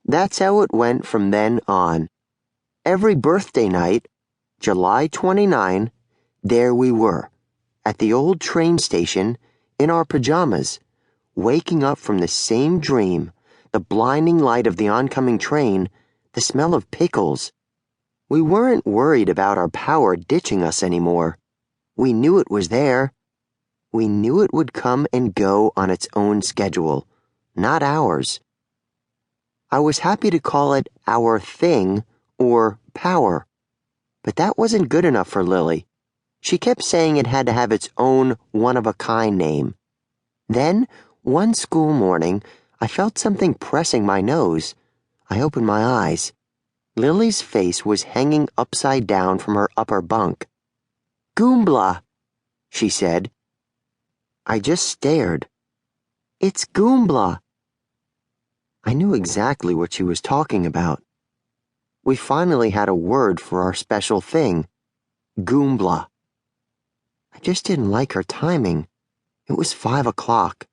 That's how it went from then on. Every birthday night, July 29, there we were, at the old train station, in our pajamas, waking up from the same dream, the blinding light of the oncoming train, the smell of pickles. We weren't worried about our power ditching us anymore. We knew it was there. We knew it would come and go on its own schedule, not ours. I was happy to call it our thing or power, but that wasn't good enough for Lily. She kept saying it had to have its own one-of-a-kind name. Then, one school morning, I felt something pressing my nose. I opened my eyes. Lily's face was hanging upside down from her upper bunk. "Goombla," she said. I just stared. "It's Goombla." I knew exactly what she was talking about. We finally had a word for our special thing, Goombla. I just didn't like her timing. It was 5 o'clock.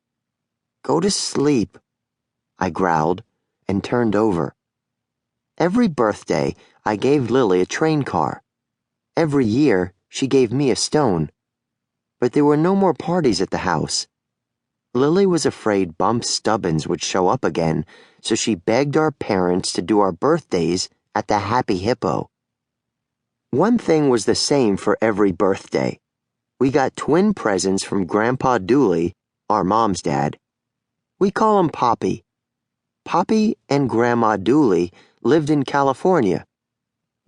"Go to sleep," I growled and turned over. Every birthday, I gave Lily a train car. Every year, she gave me a stone. But there were no more parties at the house. Lily was afraid Bump Stubbins would show up again, so she begged our parents to do our birthdays at the Happy Hippo. One thing was the same for every birthday. We got twin presents from Grandpa Dooley, our mom's dad. We call him Poppy. Poppy and Grandma Dooley lived in California.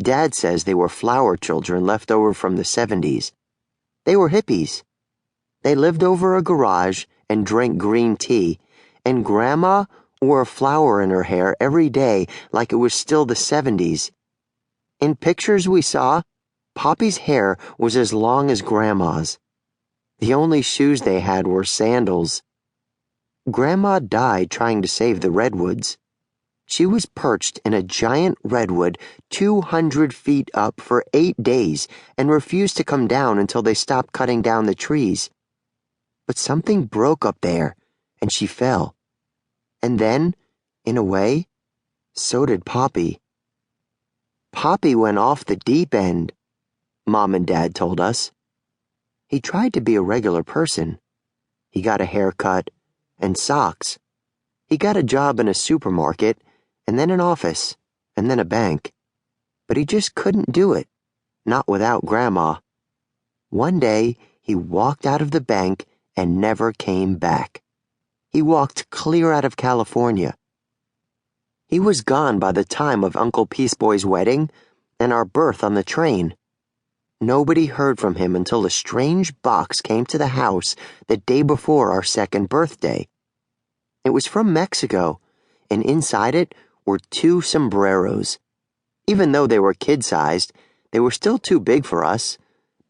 Dad says they were flower children left over from the 70s. They were hippies. They lived over a garage and drank green tea, and Grandma wore a flower in her hair every day like it was still the 70s. In pictures we saw, Poppy's hair was as long as Grandma's. The only shoes they had were sandals. Grandma died trying to save the redwoods. She was perched in a giant redwood 200 feet up for 8 days and refused to come down until they stopped cutting down the trees. But something broke up there, and she fell. And then, in a way, so did Poppy. Poppy went off the deep end, Mom and Dad told us. He tried to be a regular person. He got a haircut and socks. He got a job in a supermarket, and then an office, and then a bank. But he just couldn't do it, not without Grandma. One day, he walked out of the bank and never came back. He walked clear out of California. He was gone by the time of Uncle Peaceboy's wedding and our birth on the train. Nobody heard from him until a strange box came to the house the day before our second birthday. It was from Mexico, and inside it were 2 sombreros. Even though they were kid-sized, they were still too big for us,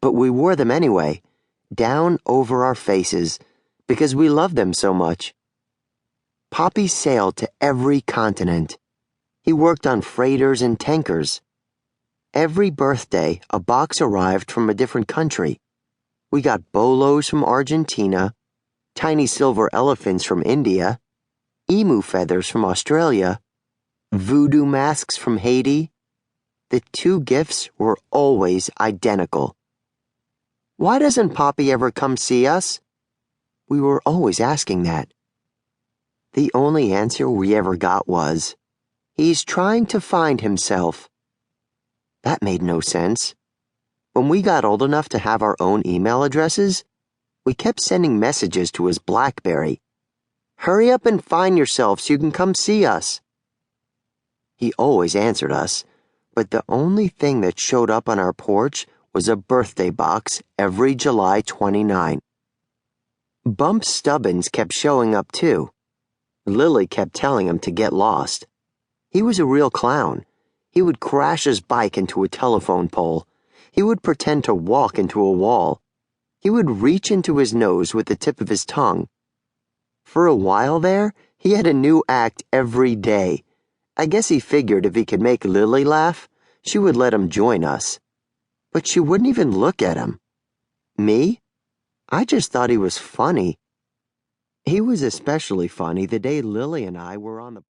but we wore them anyway, down over our faces, because we loved them so much. Poppy sailed to every continent. He worked on freighters and tankers. Every birthday, a box arrived from a different country. We got bolos from Argentina, tiny silver elephants from India, emu feathers from Australia, voodoo masks from Haiti. The 2 gifts were always identical. Why doesn't Poppy ever come see us? We were always asking that. The only answer we ever got was, he's trying to find himself. That made no sense. When we got old enough to have our own email addresses, we kept sending messages to his BlackBerry. Hurry up and find yourself so you can come see us. He always answered us, but the only thing that showed up on our porch was a birthday box every July 29. Bump Stubbins kept showing up too. Lily kept telling him to get lost. He was a real clown. He would crash his bike into a telephone pole. He would pretend to walk into a wall. He would reach into his nose with the tip of his tongue. For a while there, he had a new act every day. I guess he figured if he could make Lily laugh, she would let him join us. But she wouldn't even look at him. Me? I just thought he was funny. He was especially funny the day Lily and I were on the